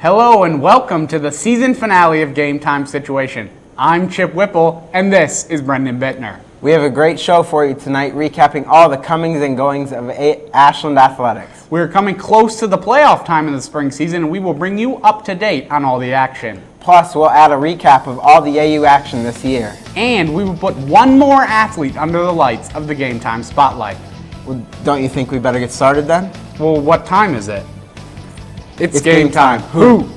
Hello and welcome to the season finale of Gametime Situation. I'm Chip Whipple and this is Brendan Bittner. We have a great show for you tonight, recapping all the comings and goings of Ashland Athletics. We're coming close to the playoff time in the spring season and we will bring you up to date on all the action. Plus, we'll add a recap of all the AU action this year. And we will put one more athlete under the lights of the Gametime spotlight. Well, don't you think we better get started then? Well, what time is it? It's game time. Who?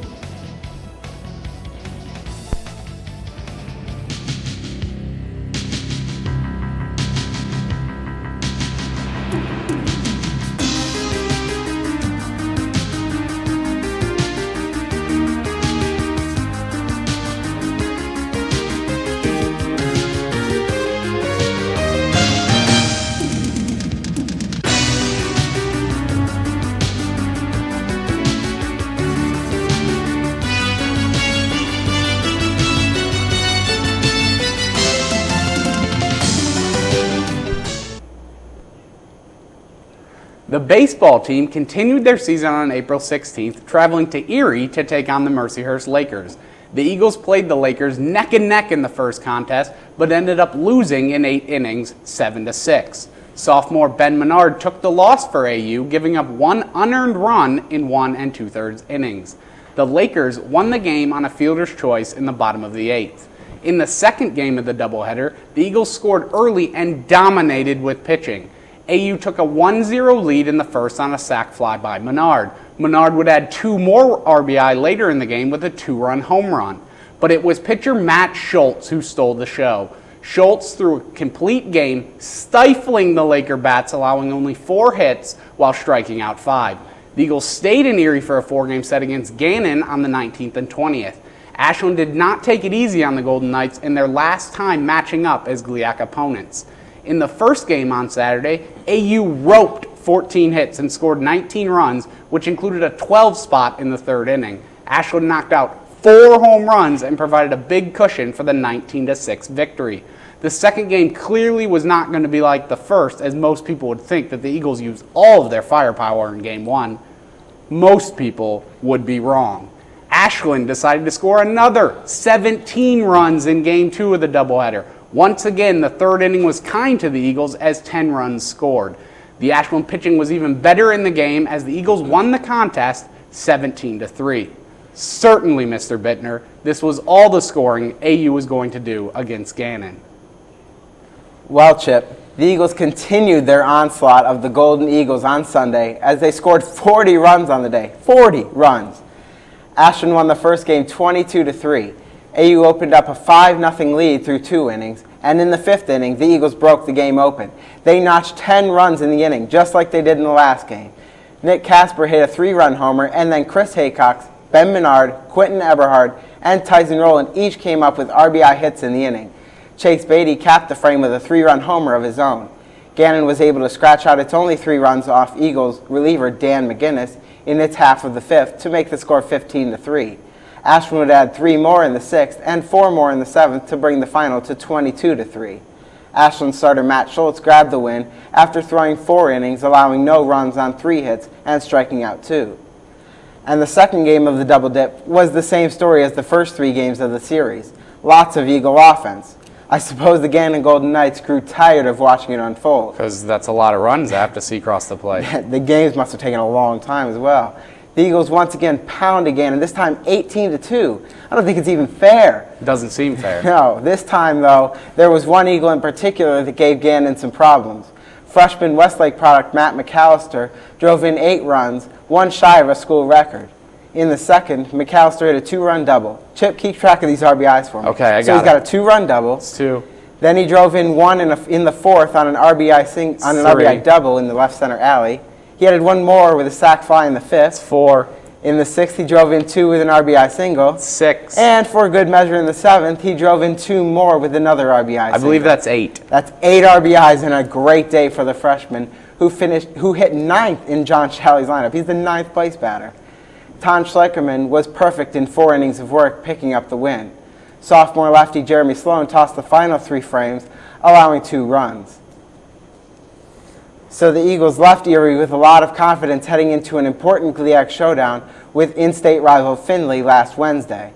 The baseball team continued their season on April 16th, traveling to Erie to take on the Mercyhurst Lakers. The Eagles played the Lakers neck and neck in the first contest, but ended up losing in 8 innings, 7-6. Sophomore Ben Menard took the loss for AU, giving up one unearned run in 1 2/3 innings. The Lakers won the game on a fielder's choice in the bottom of the 8th. In the second game of the doubleheader, the Eagles scored early and dominated with pitching. AU took a 1-0 lead in the first on a sac fly by Menard. Menard would add 2 more RBI later in the game with a 2-run home run. But it was pitcher Matt Schultz who stole the show. Schultz threw a complete game, stifling the Laker bats, allowing only 4 hits while striking out 5. The Eagles stayed in Erie for a 4-game set against Gannon on the 19th and 20th. Ashland did not take it easy on the Golden Knights in their last time matching up as GLIAC opponents. In the first game on Saturday, AU roped 14 hits and scored 19 runs, which included a 12 spot in the 3rd inning. Ashland knocked out 4 home runs and provided a big cushion for the 19-6 victory. The second game clearly was not going to be like the first, as most people would think that the Eagles used all of their firepower in Game 1. Most people would be wrong. Ashland decided to score another 17 runs in Game 2 of the doubleheader. Once again, the 3rd inning was kind to the Eagles as 10 runs scored. The Ashland pitching was even better in the game as the Eagles won the contest 17-3. Certainly, Mr. Bittner, this was all the scoring AU was going to do against Gannon. Well, Chip, the Eagles continued their onslaught of the Golden Eagles on Sunday as they scored 40 runs on the day. 40 runs. Ashland won the first game 22-3. AU opened up a 5-0 lead through 2 innings, and in the 5th inning, the Eagles broke the game open. They notched 10 runs in the inning, just like they did in the last game. Nick Casper hit a 3-run homer, and then Chris Haycox, Ben Menard, Quentin Eberhard, and Tyson Rowland each came up with RBI hits in the inning. Chase Beatty capped the frame with a 3-run homer of his own. Gannon was able to scratch out its only 3 runs off Eagles reliever Dan McGinnis in its half of the 5th to make the score 15-3. Ashland would add 3 more in the 6th and 4 more in the 7th to bring the final to 22-3. Ashland starter Matt Schultz grabbed the win after throwing 4 innings, allowing no runs on 3 hits and striking out 2. And the second game of the double dip was the same story as the first 3 games of the series. Lots of Eagle offense. I suppose the Gannon Golden Knights grew tired of watching it unfold. Because that's a lot of runs I have to see across the plate. The games must have taken a long time as well. The Eagles once again pounded Gannon, this time 18-2. I don't think it's even fair. It doesn't seem fair. No, this time, though, there was one Eagle in particular that gave Gannon some problems. Freshman Westlake product Matt McAllister drove in 8 runs, 1 shy of a school record. In the second, McAllister hit a 2-run double. Chip, keep track of these RBIs for me. Okay, I got it. So he's got a 2-run double. It's 2. Then he drove in 1 in the 4th on an RBI double in the left center alley. He added 1 more with a sac fly in the 5th. 4. In the 6th, he drove in 2 with an RBI single. 6. And for a good measure in the 7th, he drove in 2 more with another RBI single. I believe that's 8. That's 8 RBIs and a great day for the freshman who hit 9th in John Shalley's lineup. He's the 9th place batter. Ton Schleckerman was perfect in 4 innings of work, picking up the win. Sophomore lefty Jeremy Sloan tossed the final 3 frames, allowing 2 runs. So the Eagles left Erie with a lot of confidence heading into an important GLIAC showdown with in-state rival Findlay last Wednesday.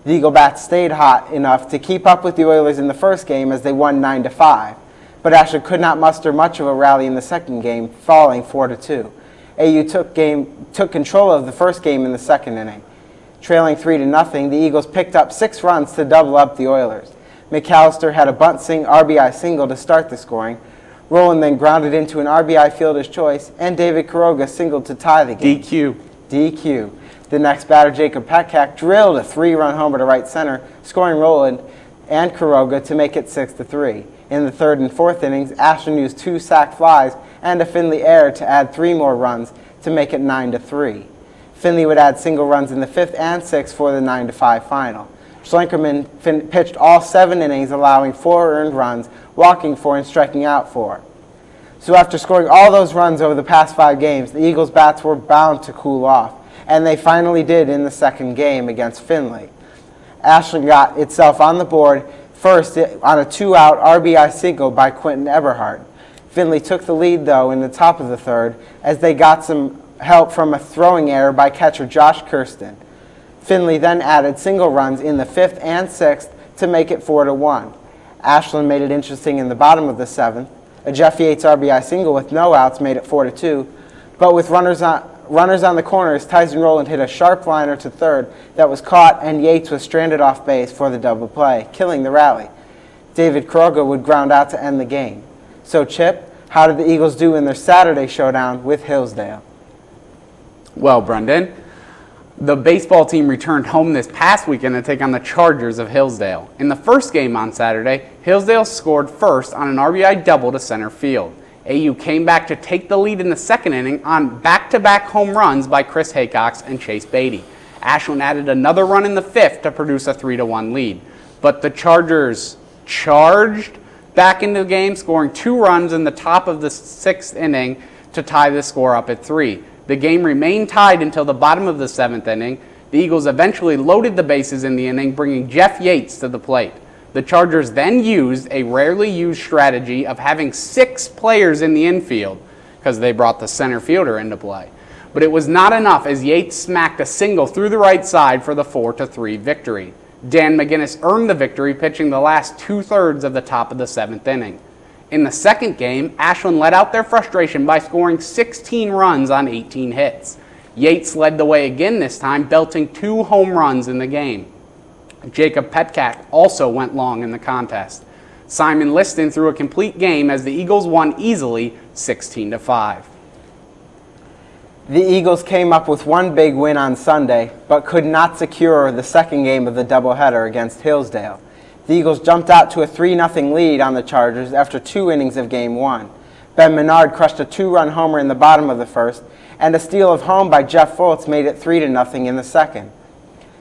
The Eagle Bats stayed hot enough to keep up with the Oilers in the first game as they won 9-5, but Ashland could not muster much of a rally in the second game, falling 4-2. AU took control of the first game in the second inning. Trailing 3-0, the Eagles picked up 6 runs to double up the Oilers. McAllister had a RBI single to start the scoring. Rowland then grounded into an RBI fielder's choice, and David Quiroga singled to tie the game. DQ. The next batter, Jacob Petcack, drilled a 3-run homer to right center, scoring Rowland and Quiroga to make it 6-3. In the third and fourth innings, Ashland used 2 sac flies and a Findlay error to add 3 more runs to make it 9-3. Findlay would add single runs in the 5th and 6th for the 9-5 final. Schlenkerman pitched all 7 innings, allowing 4 earned runs, walking 4 and striking out 4. So after scoring all those runs over the past 5 games, the Eagles' bats were bound to cool off, and they finally did in the second game against Findlay. Ashland got itself on the board first on a 2-out RBI single by Quentin Eberhardt. Findlay took the lead, though, in the top of the third as they got some help from a throwing error by catcher Josh Kirsten. Findlay then added single runs in the 5th and 6th to make it 4-1. Ashland made it interesting in the bottom of the 7th. A Jeff Yates RBI single with no outs made it 4-2, but with runners on the corners, Tyson Rowland hit a sharp liner to third that was caught, and Yates was stranded off base for the double play, killing the rally. David Quiroga would ground out to end the game. So, Chip, how did the Eagles do in their Saturday showdown with Hillsdale? Well, Brendan, the baseball team returned home this past weekend to take on the Chargers of Hillsdale. In the first game on Saturday, Hillsdale scored first on an RBI double to center field. AU came back to take the lead in the second inning on back-to-back home runs by Chris Haycox and Chase Beatty. Ashland added another run in the 5th to produce a 3-1 lead. But the Chargers charged back into the game, scoring 2 runs in the top of the 6th inning to tie the score up at 3. The game remained tied until the bottom of the 7th inning. The Eagles eventually loaded the bases in the inning, bringing Jeff Yates to the plate. The Chargers then used a rarely used strategy of having 6 players in the infield because they brought the center fielder into play. But it was not enough as Yates smacked a single through the right side for the 4-3 victory. Dan McGinnis earned the victory, pitching the last 2/3 of the top of the 7th inning. In the second game, Ashland let out their frustration by scoring 16 runs on 18 hits. Yates led the way again this time, belting 2 home runs in the game. Jacob Petcack also went long in the contest. Simon Liston threw a complete game as the Eagles won easily 16-5. The Eagles came up with one big win on Sunday, but could not secure the second game of the doubleheader against Hillsdale. The Eagles jumped out to a 3-0 lead on the Chargers after 2 innings of Game 1. Ben Menard crushed a 2-run homer in the bottom of the first, and a steal of home by Jeff Foltz made it 3-0 in the second.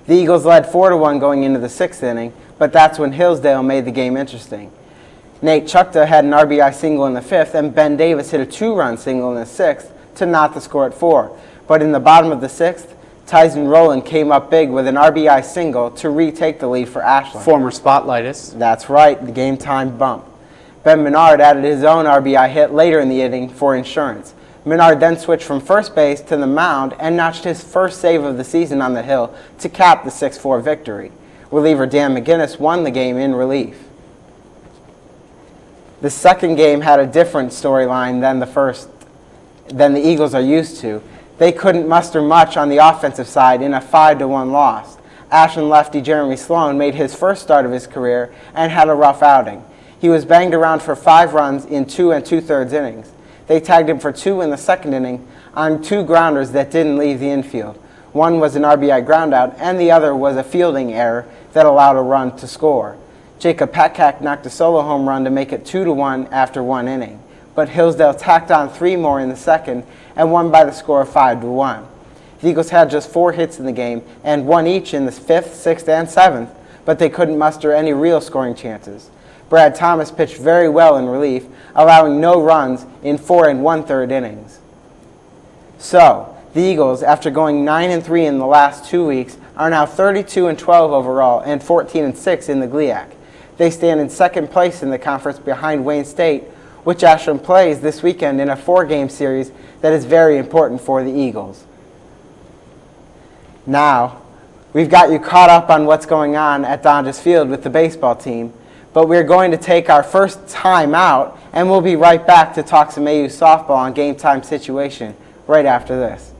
The Eagles led 4-1 going into the 6th inning, but that's when Hillsdale made the game interesting. Nate Chukta had an RBI single in the 5th, and Ben Davis hit a 2-run single in the 6th to knot the score at 4. But in the bottom of the 6th, Tyson Rowland came up big with an RBI single to retake the lead for Ashland. Former Spotlightist. That's right, the game-time bump. Ben Menard added his own RBI hit later in the inning for insurance. Menard then switched from first base to the mound and notched his first save of the season on the hill to cap the 6-4 victory. Reliever Dan McGinnis won the game in relief. The second game had a different storyline than the Eagles are used to. They couldn't muster much on the offensive side in a 5-1 loss. Ashland lefty Jeremy Sloan made his first start of his career and had a rough outing. He was banged around for 5 runs in 2 2/3 innings. They tagged him for 2 in the second inning on 2 grounders that didn't leave the infield. One was an RBI groundout, and the other was a fielding error that allowed a run to score. Jacob Petcack knocked a solo home run to make it 2-1 after 1 inning. But Hillsdale tacked on 3 more in the second and won by the score of 5-1. The Eagles had just 4 hits in the game and 1 each in the 5th, 6th, and 7th, but they couldn't muster any real scoring chances. Brad Thomas pitched very well in relief, allowing no runs in 4 1/3 innings. So, the Eagles, after going 9-3 in the last 2 weeks, are now 32-12 overall and 14-6 in the GLIAC. They stand in second place in the conference behind Wayne State, which Ashland plays this weekend in a 4-game series that is very important for the Eagles. Now, we've got you caught up on what's going on at Donges Field with the baseball team, but we're going to take our first time out, and we'll be right back to talk some AU softball on Game Time Situation right after this.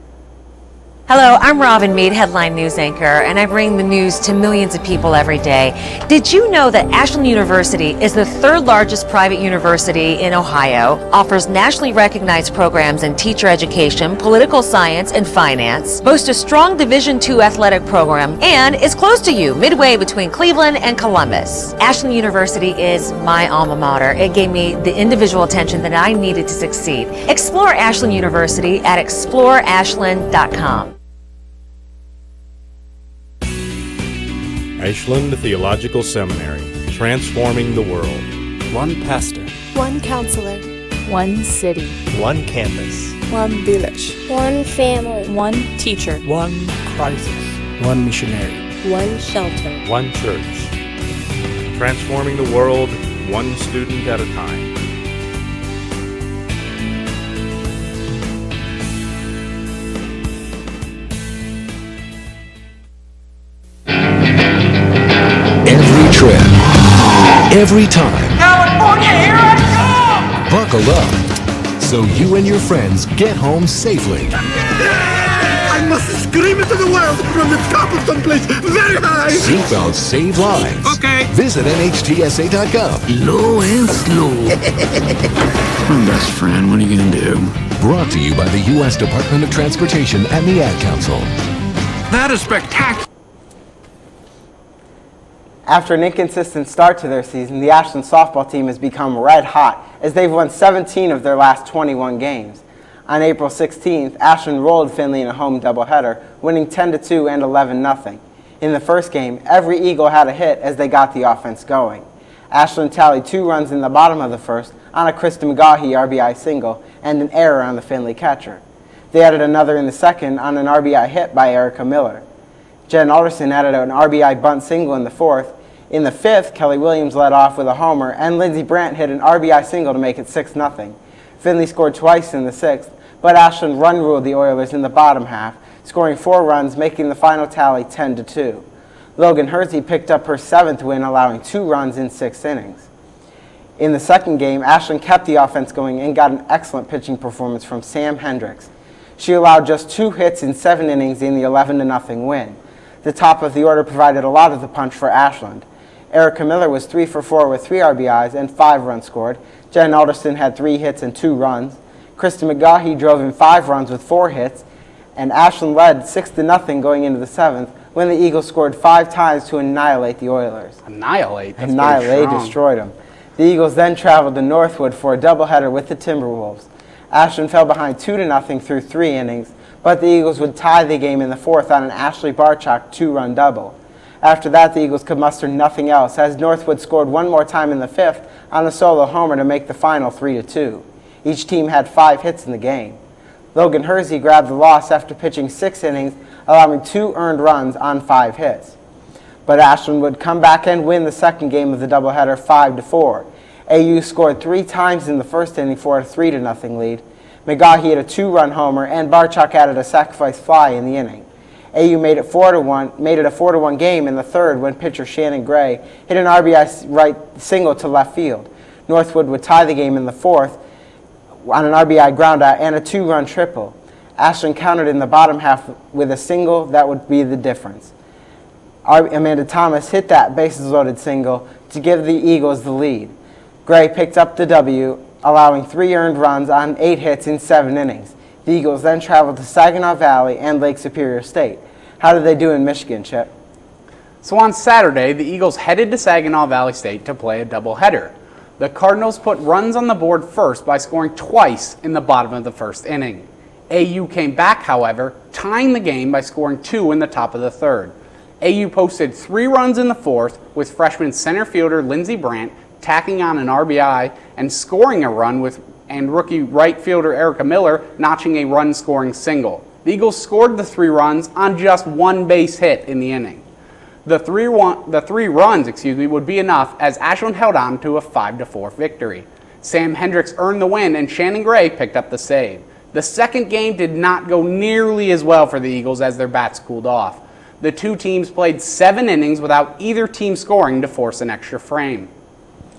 Hello, I'm Robin Meade, headline news anchor, and I bring the news to millions of people every day. Did you know that Ashland University is the third largest private university in Ohio, offers nationally recognized programs in teacher education, political science, and finance, boasts a strong Division II athletic program, and is close to you, midway between Cleveland and Columbus? Ashland University is my alma mater. It gave me the individual attention that I needed to succeed. Explore Ashland University at exploreashland.com. Ashland Theological Seminary, transforming the world. One pastor. One counselor. One city. One campus. One village. One family. One teacher. One crisis. One missionary. One shelter. One church. Transforming the world, one student at a time. Every trip, every time. California, here I come! Buckle up so you and your friends get home safely. I must scream into the world from the top of someplace very high. Seatbelts save lives. Okay. Visit nhtsa.gov. Low and slow. My best friend, what are you gonna do? Brought to you by the U.S. Department of Transportation and the Ad Council. That is spectacular. After an inconsistent start to their season, the Ashland softball team has become red hot as they've won 17 of their last 21 games. On April 16th, Ashland rolled Findlay in a home doubleheader, winning 10-2 and 11-0. In the first game, every Eagle had a hit as they got the offense going. Ashland tallied 2 runs in the bottom of the first on a Krista McGaughey RBI single and an error on the Findlay catcher. They added another in the second on an RBI hit by Erica Miller. Jen Alderson added an RBI bunt single in the fourth. In the fifth, Kelly Williams led off with a homer, and Lindsey Brandt hit an RBI single to make it 6-0. Findlay scored twice in the sixth, but Ashland run-ruled the Oilers in the bottom half, scoring 4 runs, making the final tally 10-2. Logan Hersey picked up her 7th win, allowing 2 runs in 6 innings. In the second game, Ashland kept the offense going and got an excellent pitching performance from Sam Hendricks. She allowed just 2 hits in 7 innings in the 11-0 win. The top of the order provided a lot of the punch for Ashland. Erica Miller was 3 for 4 with 3 RBIs and 5 runs scored. Jen Alderson had 3 hits and 2 runs. Krista McGaughey drove in 5 runs with 4 hits, and Ashland led 6-0 going into the 7th when the Eagles scored 5 times to annihilate the Oilers. Annihilate? That's They destroyed them. The Eagles then traveled to Northwood for a doubleheader with the Timberwolves. Ashland fell behind 2-0 through 3 innings, but the Eagles would tie the game in the 4th on an Ashley Barchak 2-run double. After that, the Eagles could muster nothing else, as Northwood scored 1 more time in the 5th on a solo homer to make the final 3-2. Each team had 5 hits in the game. Logan Hersey grabbed the loss after pitching 6 innings, allowing 2 earned runs on 5 hits. But Ashland would come back and win the second game of the doubleheader 5-4. AU scored 3 times in the first inning for a 3-0 lead. McGaughey hit a 2-run homer, and Barchuk added a sacrifice fly in the inning. AU made it a 4-1 game in the third when pitcher Shannon Gray hit an RBI right single to left field. Northwood would tie the game in the 4th on an RBI groundout and a 2-run triple. Ashland countered in the bottom half with a single that would be the difference. Amanda Thomas hit that bases-loaded single to give the Eagles the lead. Gray picked up the W, allowing 3 earned runs on 8 hits in 7 innings. The Eagles then traveled to Saginaw Valley and Lake Superior State. How did they do in Michigan, Chip? So on Saturday, the Eagles headed to Saginaw Valley State to play a doubleheader. The Cardinals put runs on the board first by scoring twice in the bottom of the first inning. AU came back, however, tying the game by scoring 2 in the top of the third. AU posted 3 runs in the 4th, with freshman center fielder Lindsey Brandt tacking on an RBI and scoring a run and rookie right fielder Erica Miller notching a run-scoring single. The Eagles scored the 3 runs on just 1 base hit in the inning. The three runs would be enough as Ashland held on to a 5-4 victory. Sam Hendricks earned the win and Shannon Gray picked up the save. The second game did not go nearly as well for the Eagles as their bats cooled off. The two teams played 7 innings without either team scoring to force an extra frame.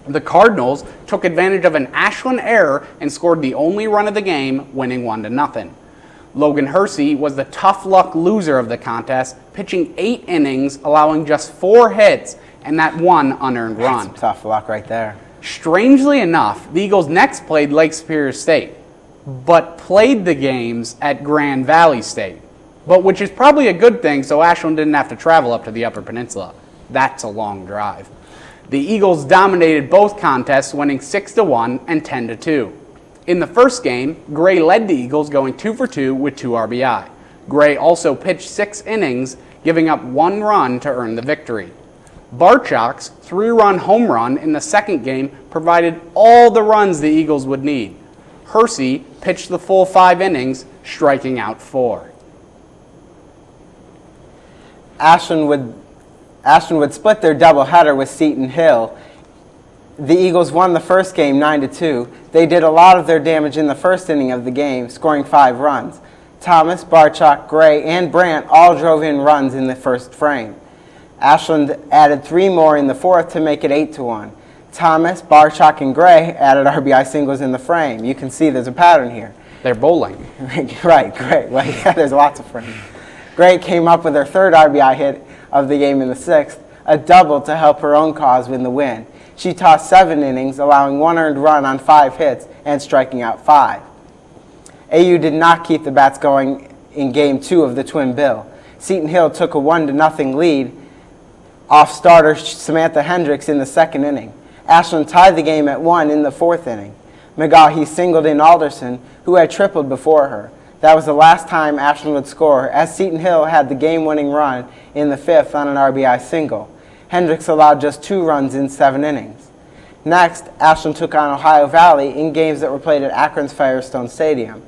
The Cardinals took advantage of an Ashland error and scored the only run of the game, winning 1-0. Logan Hersey was the tough luck loser of the contest, pitching 8 innings, allowing just 4 hits and that one unearned run. That's tough luck right there. Strangely enough, the Eagles next played Lake Superior State, but played the games at Grand Valley State, which is probably a good thing, so Ashland didn't have to travel up to the Upper Peninsula. That's a long drive. The Eagles dominated both contests, winning 6-1 and 10-2. In the first game, Gray led the Eagles, going 2 for 2 with 2 RBI. Gray also pitched 6 innings, giving up 1 run to earn the victory. Barchok's 3-run home run in the second game provided all the runs the Eagles would need. Hersey pitched the full 5 innings, striking out 4. Ashland would split their doubleheader with Seton Hill. The Eagles won the first game 9-2. They did a lot of their damage in the first inning of the game, scoring 5 runs. Thomas, Barchok, Gray, and Brandt all drove in runs in the first frame. Ashland added 3 more in the fourth to make it 8-1. Thomas, Barchok, and Gray added RBI singles in the frame. You can see there's a pattern here. They're bowling. Right, great. Well, yeah, there's lots of frames. Gray came up with her 3rd RBI hit of the game in the 6th, a double to help her own cause win the win. She tossed 7 innings, allowing 1 earned run on 5 hits and striking out 5. AU did not keep the bats going in Game 2 of the Twin Bill. Seton Hill took a 1-0 lead off starter Samantha Hendricks in the second inning. Ashland tied the game at 1 in the 4th inning. McGahee singled in Alderson, who had tripled before her. That was the last time Ashland would score, as Seton Hill had the game-winning run in the 5th on an RBI single. Hendricks allowed just 2 runs in 7 innings. Next, Ashland took on Ohio Valley in games that were played at Akron's Firestone Stadium.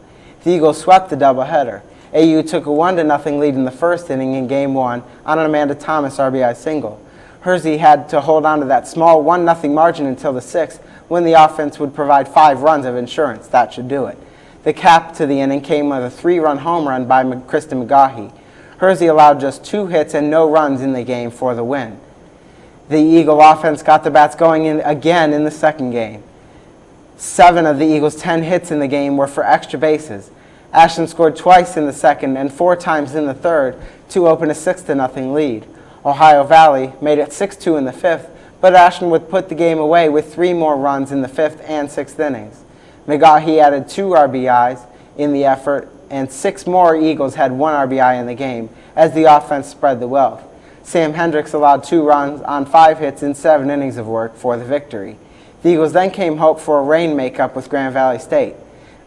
The Eagles swept the doubleheader. AU took a 1-0 lead in the first inning in Game 1 on an Amanda Thomas RBI single. Hersey had to hold on to that small 1-0 margin until the 6th, when the offense would provide 5 runs of insurance. That should do it. The cap to the inning came with a 3-run home run by Kristen McGahee. Hersey allowed just 2 hits and no runs in the game for the win. The Eagle offense got the bats going again in the second game. 7 of the Eagles' 10 hits in the game were for extra bases. Ashland scored twice in the second and 4 times in the third to open a 6-0 lead. Ohio Valley made it 6-2 in the 5th, but Ashland would put the game away with 3 more runs in the 5th and 6th innings. McGahee added 2 RBIs in the effort, and 6 more Eagles had 1 RBI in the game as the offense spread the wealth. Sam Hendricks allowed 2 runs on 5 hits in 7 innings of work for the victory. The Eagles then came home for a rain makeup with Grand Valley State.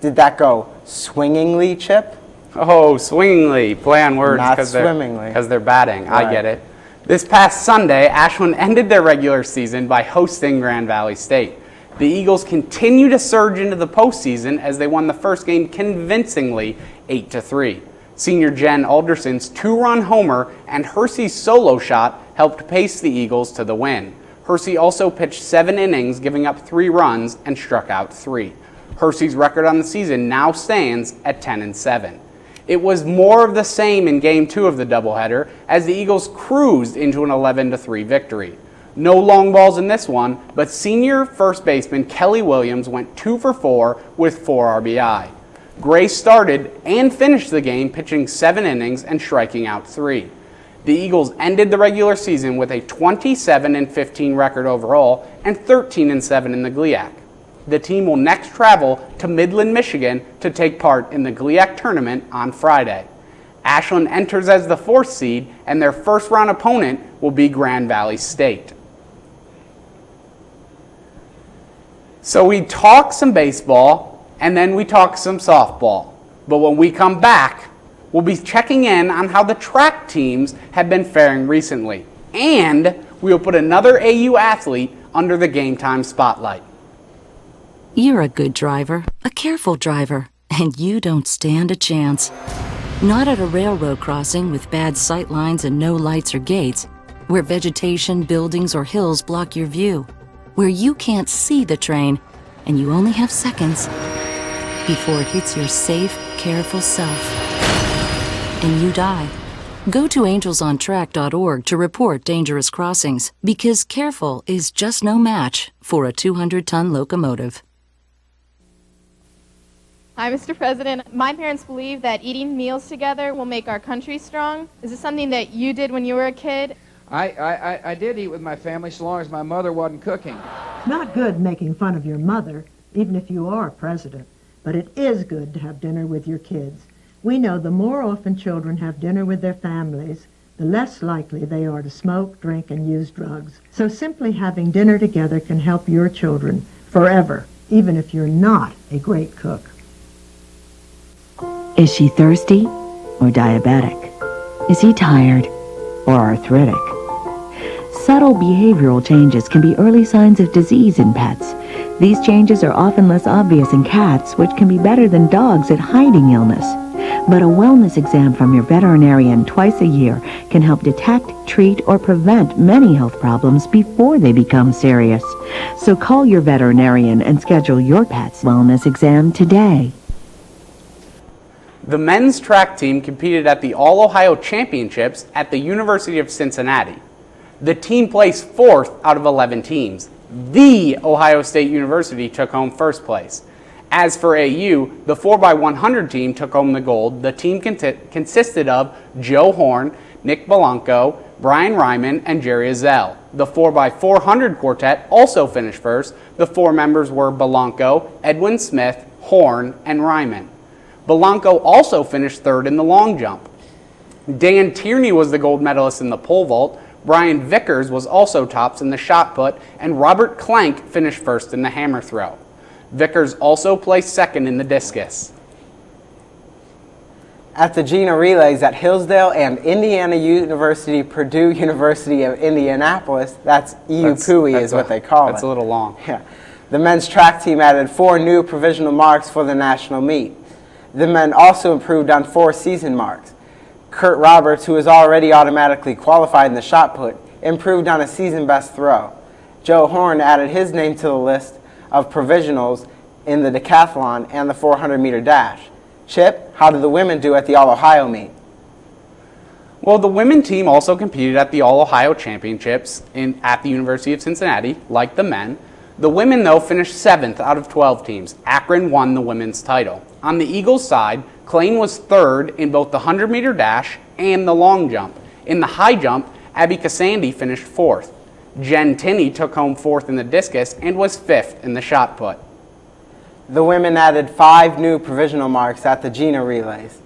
Did that go swingingly, Chip? Oh, swingingly. Play on words. Not swimmingly. Because they're batting. Right. I get it. This past Sunday, Ashland ended their regular season by hosting Grand Valley State. The Eagles continue to surge into the postseason as they won the first game convincingly 8-3. Senior Jen Alderson's 2-run homer and Hersey's solo shot helped pace the Eagles to the win. Hersey also pitched 7 innings, giving up 3 runs and struck out 3. Hersey's record on the season now stands at 10-7. It was more of the same in Game 2 of the doubleheader as the Eagles cruised into an 11-3 victory. No long balls in this one, but senior first baseman Kelly Williams went 2 for 4 with 4 RBI. Gray started and finished the game pitching 7 innings and striking out 3. The Eagles ended the regular season with a 27-15 record overall and 13-7 in the GLIAC. The team will next travel to Midland, Michigan to take part in the GLIAC tournament on Friday. Ashland enters as the 4th seed, and their first-round opponent will be Grand Valley State. So we talk some baseball, and then we talk some softball. But when we come back, we'll be checking in on how the track teams have been faring recently. And we will put another AU athlete under the Game Time spotlight. You're a good driver, a careful driver, and you don't stand a chance. Not at a railroad crossing with bad sight lines and no lights or gates, where vegetation, buildings, or hills block your view, where you can't see the train and you only have seconds. before it hits your safe, careful self. And you die. Go to angelsontrack.org to report dangerous crossings, because careful is just no match for a 200-ton locomotive. Hi, Mr. President. My parents believe that eating meals together will make our country strong. Is this something that you did when you were a kid? I did eat with my family so long as my mother wasn't cooking. It's not good making fun of your mother, even if you are president, but it is good to have dinner with your kids. We know the more often children have dinner with their families, the less likely they are to smoke, drink, and use drugs. So simply having dinner together can help your children forever, even if you're not a great cook. Is she thirsty or diabetic? Is he tired or arthritic? Subtle behavioral changes can be early signs of disease in pets. These changes are often less obvious in cats, which can be better than dogs at hiding illness. But a wellness exam from your veterinarian twice a year can help detect, treat, or prevent many health problems before they become serious. So call your veterinarian and schedule your pet's wellness exam today. The men's track team competed at the All-Ohio Championships at the University of Cincinnati. The team placed 4th out of 11 teams. The Ohio State University took home first place. As for AU, the 4x100 team took home the gold. The team consisted of Joe Horn, Nick Belanco, Brian Ryman, and Jerry Azell. The 4x400 quartet also finished first. The 4 members were Belanco, Edwin Smith, Horn, and Ryman. Belanco also finished 3rd in the long jump. Dan Tierney was the gold medalist in the pole vault. Brian Vickers was also tops in the shot put, and Robert Clank finished 1st in the hammer throw. Vickers also placed 2nd in the discus. At the Gina Relays at Hillsdale and Indiana University, Purdue University of Indianapolis, that's EUPUI is what they call it. That's a little long. Yeah. The men's track team added 4 new provisional marks for the national meet. The men also improved on 4 season marks. Kurt Roberts, who is already automatically qualified in the shot put, improved on a season best throw. Joe Horn added his name to the list of provisionals in the decathlon and the 400-meter dash. Chip, how did the women do at the All-Ohio meet? Well, the women team also competed at the All-Ohio Championships at the University of Cincinnati, like the men. The women, though, finished 7th out of 12 teams. Akron won the women's title. On the Eagles side, Klain was 3rd in both the 100-meter dash and the long jump. In the high jump, Abby Cassandi finished 4th. Jen Tinney took home 4th in the discus and was 5th in the shot put. The women added 5 new provisional marks at the Gina Relays.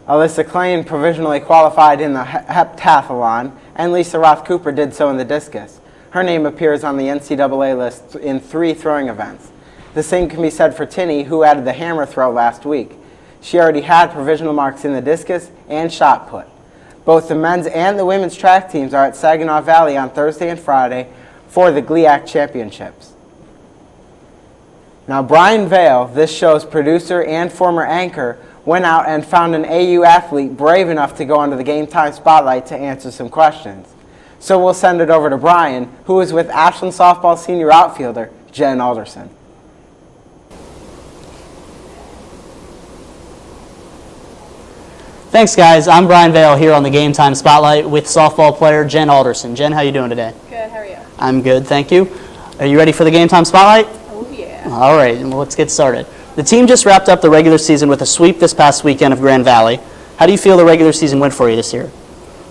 Alyssa Klain provisionally qualified in the heptathlon, and Lisa Roth Cooper did so in the discus. Her name appears on the NCAA list in 3 throwing events. The same can be said for Tinney, who added the hammer throw last week. She already had provisional marks in the discus and shot put. Both the men's and the women's track teams are at Saginaw Valley on Thursday and Friday for the GLIAC Championships. Now, Brian Vale, this show's producer and former anchor, went out and found an AU athlete brave enough to go under the Game Time Spotlight to answer some questions. So we'll send it over to Brian, who is with Ashland softball senior outfielder Jen Alderson. Thanks, guys. I'm Brian Vale here on the Game Time Spotlight with softball player Jen Alderson. Jen, how you doing today? Good, how are you? I'm good, thank you. Are you ready for the Game Time Spotlight? Oh, yeah. All right, well, let's get started. The team just wrapped up the regular season with a sweep this past weekend of Grand Valley. How do you feel the regular season went for you this year?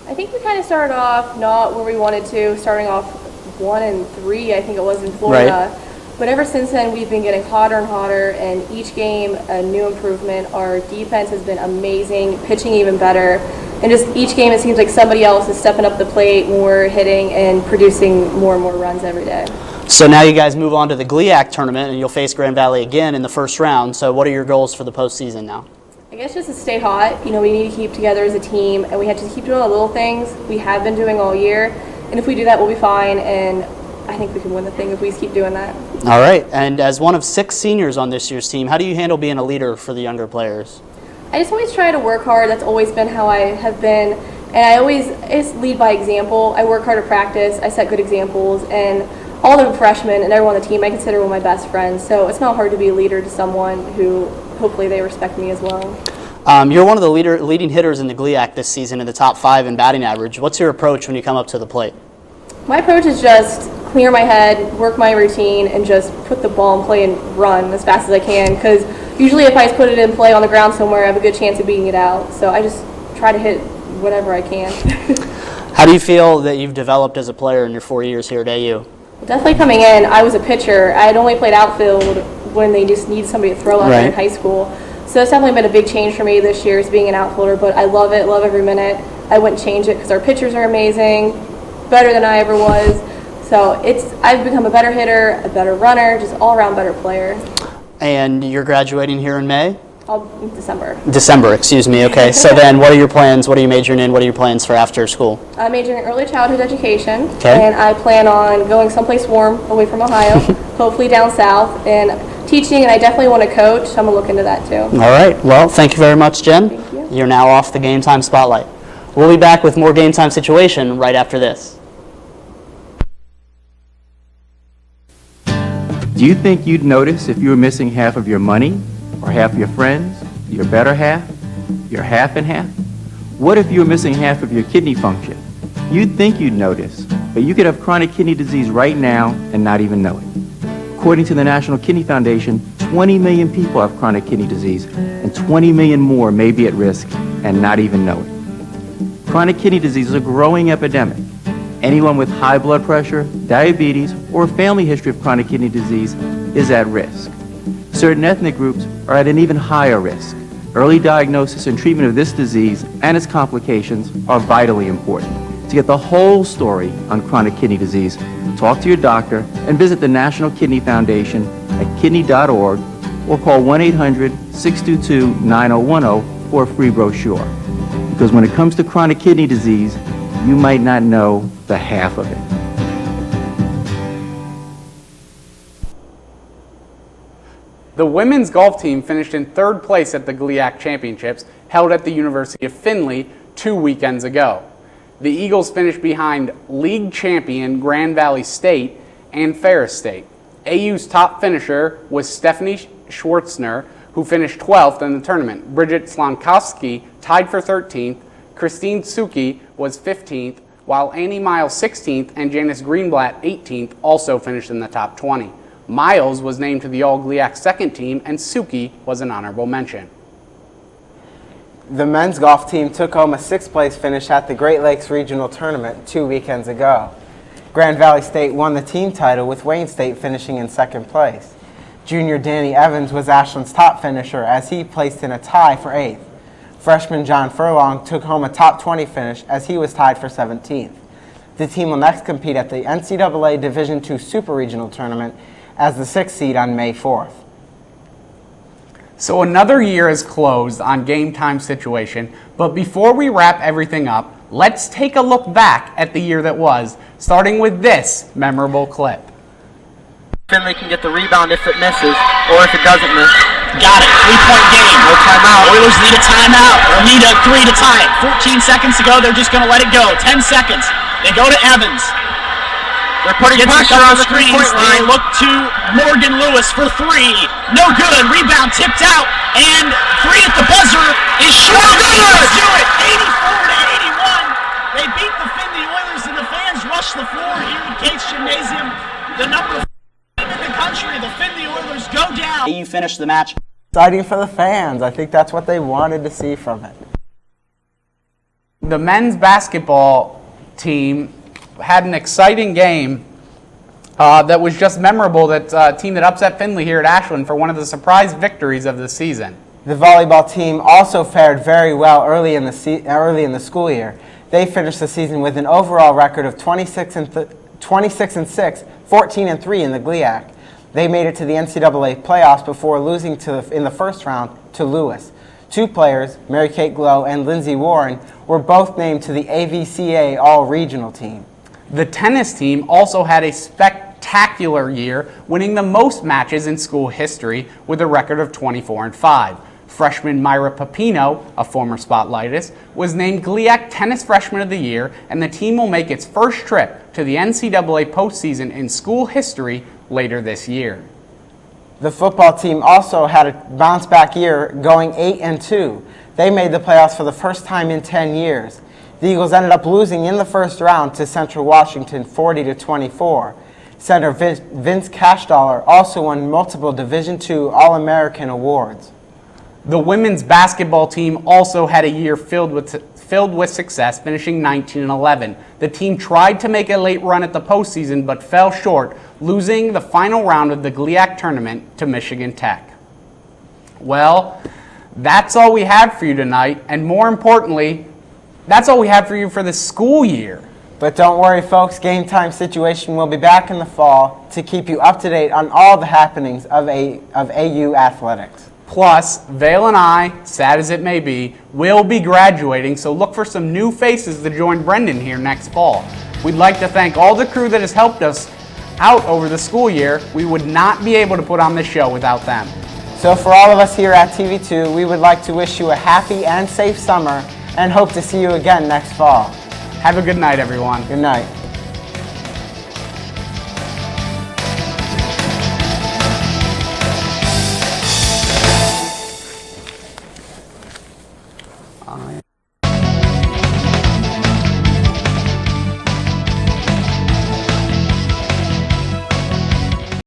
I think we kind of started off not where we wanted to, starting off 1-3, I think it was in Florida. Right. But ever since then, we've been getting hotter and hotter, and each game, a new improvement. Our defense has been amazing, pitching even better. And just each game, it seems like somebody else is stepping up the plate when we're hitting and producing more and more runs every day. So now you guys move on to the GLIAC tournament, and you'll face Grand Valley again in the first round. So what are your goals for the postseason now? I guess just to stay hot. You know, we need to keep together as a team, and we have to keep doing the little things we have been doing all year. And if we do that, we'll be fine, and I think we can win the thing if we keep doing that. All right, and as one of 6 seniors on this year's team, how do you handle being a leader for the younger players? I just always try to work hard. That's always been how I have been. And I just lead by example. I work hard at practice. I set good examples. And all the freshmen and everyone on the team I consider one of my best friends. So it's not hard to be a leader to someone who hopefully they respect me as well. You're one of the leading hitters in the GLIAC this season in the top 5 in batting average. What's your approach when you come up to the plate? My approach is just clear my head, work my routine, and just put the ball in play and run as fast as I can. Because usually if I just put it in play on the ground somewhere, I have a good chance of beating it out. So I just try to hit whatever I can. How do you feel that you've developed as a player in your 4 years here at AU? Definitely coming in, I was a pitcher. I had only played outfield when they just needed somebody to throw out there in high school. So it's definitely been a big change for me this year as being an outfielder, but I love it, love every minute. I wouldn't change it because our pitchers are amazing, better than I ever was. So I've become a better hitter, a better runner, just all-around better player. And you're graduating here in May? December. December, excuse me. Okay, so then what are your plans? What are you majoring in? What are your plans for after school? I'm majoring in early childhood education, okay. And I plan on going someplace warm away from Ohio, hopefully down south, and teaching, and I definitely want to coach, so I'm going to look into that too. All right. Well, thank you very much, Jen. Thank you. You're now off the Game Time Spotlight. We'll be back with more Game Time Situation right after this. Do you think you'd notice if you were missing half of your money, or half of your friends, your better half, your half and half? What if you were missing half of your kidney function? You'd think you'd notice, but you could have chronic kidney disease right now and not even know it. According to the National Kidney Foundation, 20 million people have chronic kidney disease, and 20 million more may be at risk and not even know it. Chronic kidney disease is a growing epidemic. Anyone with high blood pressure, diabetes, or a family history of chronic kidney disease is at risk. Certain ethnic groups are at an even higher risk. Early diagnosis and treatment of this disease and its complications are vitally important. To get the whole story on chronic kidney disease, talk to your doctor and visit the National Kidney Foundation at kidney.org or call 1-800-622-9010 for a free brochure. Because when it comes to chronic kidney disease, you might not know the half of it. The women's golf team finished in 3rd place at the GLIAC Championships held at the University of Findlay 2 weekends ago. The Eagles finished behind league champion Grand Valley State and Ferris State. AU's top finisher was Stephanie Schwartzner, who finished 12th in the tournament. Bridget Slonkowski tied for 13th. Christine Suki was 15th, while Annie Miles 16th and Janice Greenblatt 18th also finished in the top 20. Miles was named to the All-GLIAC second team, and Suki was an honorable mention. The men's golf team took home a 6th place finish at the Great Lakes Regional Tournament 2 weekends ago. Grand Valley State won the team title with Wayne State finishing in 2nd place. Junior Danny Evans was Ashland's top finisher as he placed in a tie for 8th. Freshman John Furlong took home a top 20 finish as he was tied for 17th. The team will next compete at the NCAA Division II Super Regional Tournament as the 6th seed on May 4th. So another year has closed on Game Time Situation, but before we wrap everything up, let's take a look back at the year that was, starting with this memorable clip. Finley can get the rebound if it misses, or if it doesn't miss. Got it. 3-point game. No timeout. Oilers need a timeout. Or need a 3 to tie it. 14 seconds to go. They're just going to let it go. 10 seconds. They go to Evans. They're putting pressure on the screens. They look to Morgan Lewis for 3. No good. Rebound tipped out. And 3 at the buzzer is short. Let's do it. 84-81. They beat the Findlay Oilers, and the fans rush the floor here at Gates Gymnasium. The number 4 in the country, the Findlay Oilers go down. You finished the match. Exciting for the fans. I think that's what they wanted to see from it. The men's basketball team had an exciting game that was just memorable. That team that upset Findlay here at Ashland for one of the surprise victories of the season. The volleyball team also fared very well early in the school year. They finished the season with an overall record of 26-6, 14-3 in the GLIAC. They made it to the NCAA playoffs before losing in the first round to Lewis. 2 players, Mary Kate Glow and Lindsay Warren, were both named to the AVCA All-Regional team. The tennis team also had a spectacular year, winning the most matches in school history with a record of 24-5. Freshman Myra Pepino, a former Spotlightist, was named GLIAC Tennis Freshman of the Year, and the team will make its first trip to the NCAA postseason in school history later this year. The football team also had a bounce-back year, going 8-2. They made the playoffs for the first time in 10 years. The Eagles ended up losing in the first round to Central Washington 40-24. Center Vince Cashdollar also won multiple Division II All-American awards. The women's basketball team also had a year filled with success, finishing 19-11. The team tried to make a late run at the postseason, but fell short, losing the final round of the GLIAC tournament to Michigan Tech. Well, that's all we have for you tonight, and more importantly, that's all we have for you for the school year. But don't worry, folks, Game Time Situation will be back in the fall to keep you up to date on all the happenings of AU athletics. Plus, Vale and I, sad as it may be, will be graduating, so look for some new faces to join Brendan here next fall. We'd like to thank all the crew that has helped us out over the school year. We would not be able to put on this show without them. So for all of us here at TV2, we would like to wish you a happy and safe summer and hope to see you again next fall. Have a good night, everyone. Good night. All right.